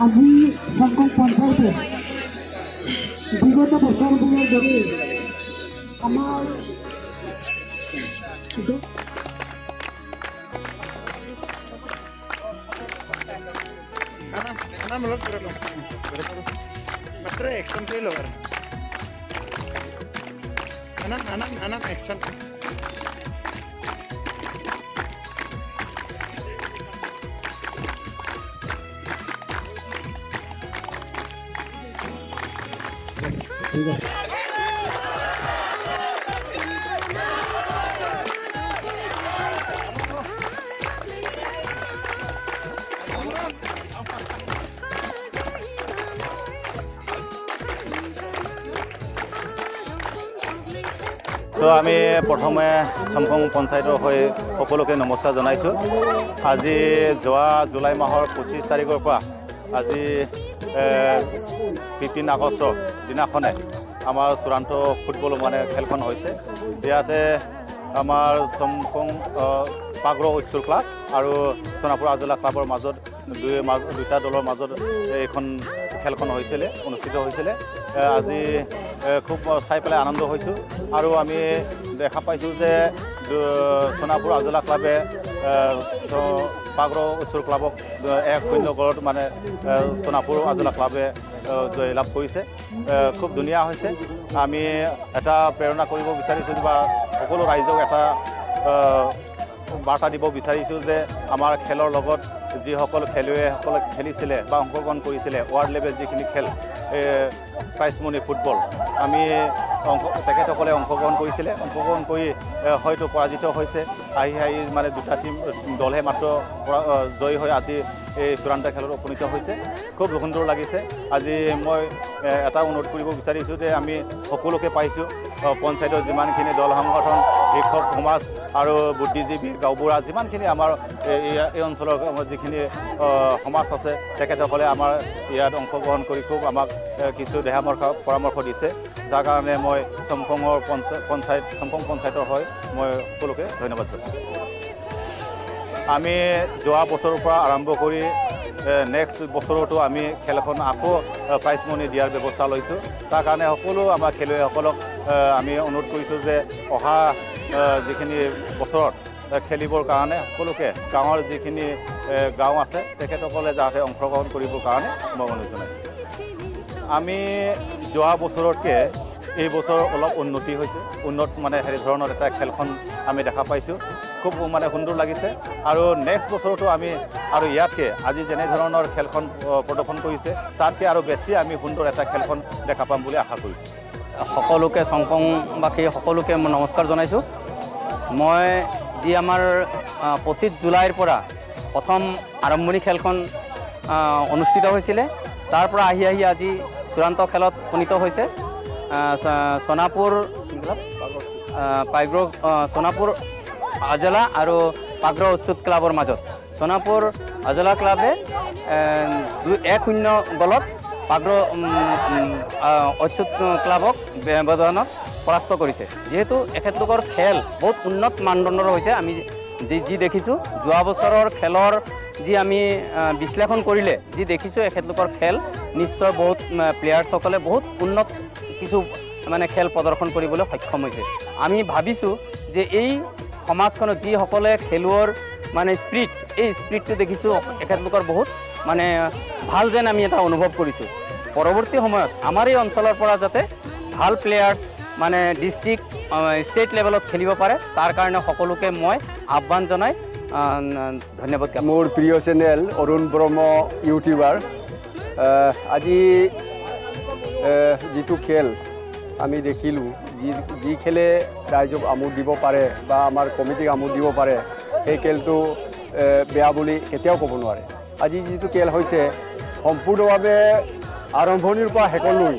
আজি সংকল্প পঞ্চায়েতে বিগত বছৰবোৰৰ দৰে আমাৰ তো আমি প্ৰথমে চমকং পঞ্চায়তৰ হৈ সকলোকে নমস্কাৰ জনাইছোঁ। আজি যোৱা জুলাই মাহৰ 25 তাৰিখৰ পৰা আজি 15 আগষ্টৰ দিনাখনে আমাৰ চূড়ান্ত ফুটবল মানে খেলখন হৈছে। ইয়াতে আমাৰ চমকং পাগ্ৰ উৎসৱ ক্লাব আৰু সোনাপুৰ আজলা ক্লাবৰ মাজত দুটা দলৰ মাজত এইখন খেলখন হৈছিলে, অনুষ্ঠিত হৈছিলে। আজি খুব চাই পেলাই আনন্দ হৈছোঁ আৰু আমি দেখা পাইছোঁ যে সোনাপুৰ আজলা ক্লাবে পাগ্ৰ উৎসৱ ক্লাবক 1-0 গলত মানে সোনাপুৰ আজলা ক্লাবে জয়লাভ কৰিছে। খুব ধুনীয়া হৈছে। আমি এটা প্ৰেৰণা কৰিব বিচাৰিছোঁ বা সকলো ৰাইজক এটা বাৰ্তা দিব বিচাৰিছোঁ যে আমাৰ খেলৰ লগত যিসকল খেলুৱৈসকলে খেলিছিলে বা অংশগ্ৰহণ কৰিছিলে ৱাৰ্ল্ড লেভেল যিখিনি খেল প্ৰাইজ মনি ফুটবল আমি তেখেতসকলে অংশগ্ৰহণ কৰিছিলে। অংশগ্ৰহণ কৰি হয়তো পৰাজিত হৈছে। আহি মানে দুটা দলহে মাত্ৰ জয়ী হৈ আজি এই চূড়ান্ত খেলত উপনীত হৈছে। খুব সুন্দৰ লাগিছে। আজি মই এটা অনুৰোধ কৰিব বিচাৰিছোঁ যে আমি সকলোকে পাইছোঁ, পঞ্চায়তৰ যিমানখিনি দল সংগঠন, শিক্ষক সমাজ আৰু বুদ্ধিজীৱী গাঁওবুঢ়া যিমানখিনি আমাৰ এই অঞ্চলৰ যিখিনি সমাজ আছে তেখেতসকলে আমাৰ ইয়াত অংশগ্ৰহণ কৰি খুব আমাক কিছু পৰামৰ্শ দিছে। যাৰ কাৰণে মই চমকং পঞ্চায়তৰ হৈ মই সকলোকে ধন্যবাদ জনাইছোঁ। আমি যোৱা বছৰৰ পৰা আৰম্ভ কৰি নেক্সট বছৰতো আমি খেলখন আকৌ প্ৰাইজ মনি দিয়াৰ ব্যৱস্থা লৈছোঁ। তাৰ কাৰণে সকলো আমাৰ খেলুৱৈসকলক আমি অনুৰোধ কৰিছোঁ যে অহা যিখিনি বছৰত খেলিবৰ কাৰণে সকলোকে গাঁৱৰ যিখিনি গাঁও আছে তেখেতসকলে যাতে অংশগ্ৰহণ কৰিবৰ কাৰণে মই অনুৰোধ জনাইছোঁ। আমি যোৱা বছৰতকৈ এই বছৰ অলপ উন্নতি হৈছে। উন্নত মানে হেৰি ধৰণৰ এটা খেলখন আমি দেখা পাইছোঁ। খুব মানে সুন্দৰ লাগিছে আৰু নেক্সট বছৰতো আমি আৰু ইয়াতকৈ আজি যেনেধৰণৰ খেলখন প্ৰদৰ্শন কৰিছে তাতকৈ আৰু বেছি আমি সুন্দৰ এটা খেলখন দেখা পাম বুলি আশা কৰিছোঁ। সকলোকে চমকংবাসী সকলোকে মই নমস্কাৰ জনাইছোঁ। মই যি আমাৰ 25 জুলাইৰ পৰা প্ৰথম আৰম্ভণি খেলখন অনুষ্ঠিত হৈছিলে তাৰ পৰা আহি আজি চূড়ান্ত খেলত উপনীত হৈছে। সোনাপুৰ সোনাপুৰ আজলা আৰু পাগ্ৰ উৎসৱ ক্লাবৰ মাজত সোনাপুৰ আজলা ক্লাবে 1-0 গলত পাগ্ৰ উৎসৱ ক্লাবক ব্যৱধানত পৰাস্ত কৰিছে। যিহেতু এখেতলোকৰ খেল বহুত উন্নত মানদণ্ডৰ হৈছে। আমি যি দেখিছোঁ যোৱা বছৰৰ খেলৰ যি আমি বিশ্লেষণ কৰিলে যি দেখিছোঁ এখেতলোকৰ খেল নিশ্চয় বহুত প্লেয়াৰ্ছসকলে বহুত উন্নত কিছু মানে খেল প্ৰদৰ্শন কৰিবলৈ সক্ষম হৈছে। আমি ভাবিছোঁ যে এই সমাজখনত যিসকলে খেলুৱৈৰ মানে স্পিৰিট, এই স্পিৰিটটো দেখিছোঁ এখেতলোকৰ বহুত মানে ভাল যেন আমি এটা অনুভৱ কৰিছোঁ। পৰৱৰ্তী সময়ত আমাৰ এই অঞ্চলৰ পৰা যাতে ভাল প্লেয়াৰ্ছ মানে ডিষ্ট্ৰিক্ট ষ্টেট লেভেলত খেলিব পাৰে তাৰ কাৰণে সকলোকে মই আহ্বান জনাই ধন্যবাদ। মোৰ প্ৰিয় চেনেল অৰুণ ব্ৰহ্ম ইউটিউবাৰ। আজি যিটো খেল আমি দেখিলোঁ, যি খেলে ৰাইজক আমোদ দিব পাৰে বা আমাৰ কমিটিক আমোদ দিব পাৰে সেই খেলটো বেয়া বুলি কেতিয়াও ক'ব নোৱাৰে। আজি যিটো খেল হৈছে সম্পূৰ্ণভাৱে আৰম্ভণিৰ পৰা শেষলৈ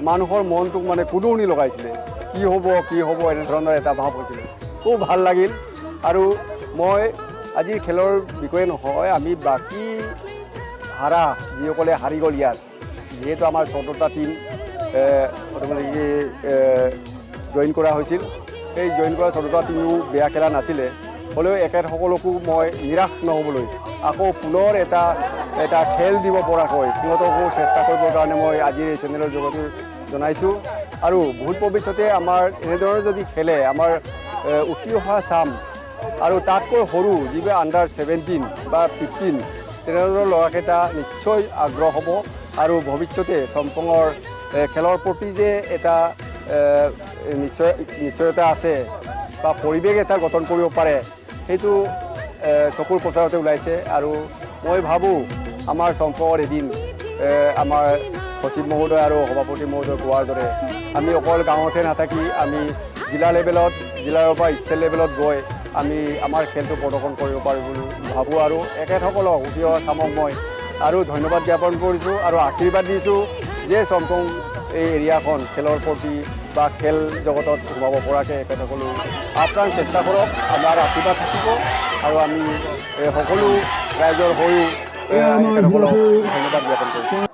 মানুহৰ মনটোক মানে কুদুৰণি লগাইছিলে। কি হ'ব এনেধৰণৰ এটা ভাৱ হৈছিলে। খুব ভাল লাগিল। আৰু মই আজি খেলৰ বিষয়ে নহয়, আমি বাকী যিসকলে হাৰি গ'ল ইয়াত, যিহেতু আমাৰ 14টা টীম জইন কৰা হৈছিল, সেই জইন কৰা 14টা টীমো বেয়া খেলা নাছিলে। হ'লেও এখেতসকলকো মই নিৰাশ নহ'বলৈ আকৌ পুনৰ এটা এটা খেল দিব পৰাকৈ সিহঁতকো চেষ্টা কৰিবৰ কাৰণে মই আজিৰ এই চেনেলৰ যোগেদি জনাইছোঁ। আৰু ভূল ভৱিষ্যতে আমাৰ এনেধৰণে যদি খেলে আমাৰ উঠি অহা চাম আৰু তাতকৈ সৰু যিবোৰ আণ্ডাৰ 17 বা 15 তেনেধৰণৰ ল'ৰাকেইটা নিশ্চয় আগ্ৰহ হ'ব আৰু ভৱিষ্যতে চম্পঙৰ খেলৰ প্ৰতি যে এটা নিশ্চয়তা আছে বা পৰিৱেশ এটা গঠন কৰিব পাৰে সেইটো চকুৰ পচাৰতে ওলাইছে। আৰু মই ভাবোঁ আমাৰ চম্পঙৰ এদিন আমাৰ সচিব মহোদয় আৰু সভাপতি মহোদয় কোৱাৰ দৰে আমি অকল গাঁৱতে নাথাকি আমি জিলা লেভেলত জিলাৰ পৰা ষ্টেট লেভেলত গৈ আমি আমাৰ খেলটো প্ৰদৰ্শন কৰিব পাৰোঁ বুলি ভাবোঁ। আৰু এখেতসকলক উঠি অহা চামক মই আৰু ধন্যবাদ জ্ঞাপন কৰিছোঁ আৰু আশীৰ্বাদ দিছোঁ যে চম্পং এই এৰিয়াখন খেলৰ প্ৰতি বা খেল জগতত সোমাব পৰাকৈ এখেতসকলো আপ্ৰাণ চেষ্টা কৰক। আমাৰ আশীৰ্বাদ থাকিব আৰু আমি সকলো ৰাইজৰ হৈও এখেতসকলক ধন্যবাদ জ্ঞাপন কৰিছোঁ।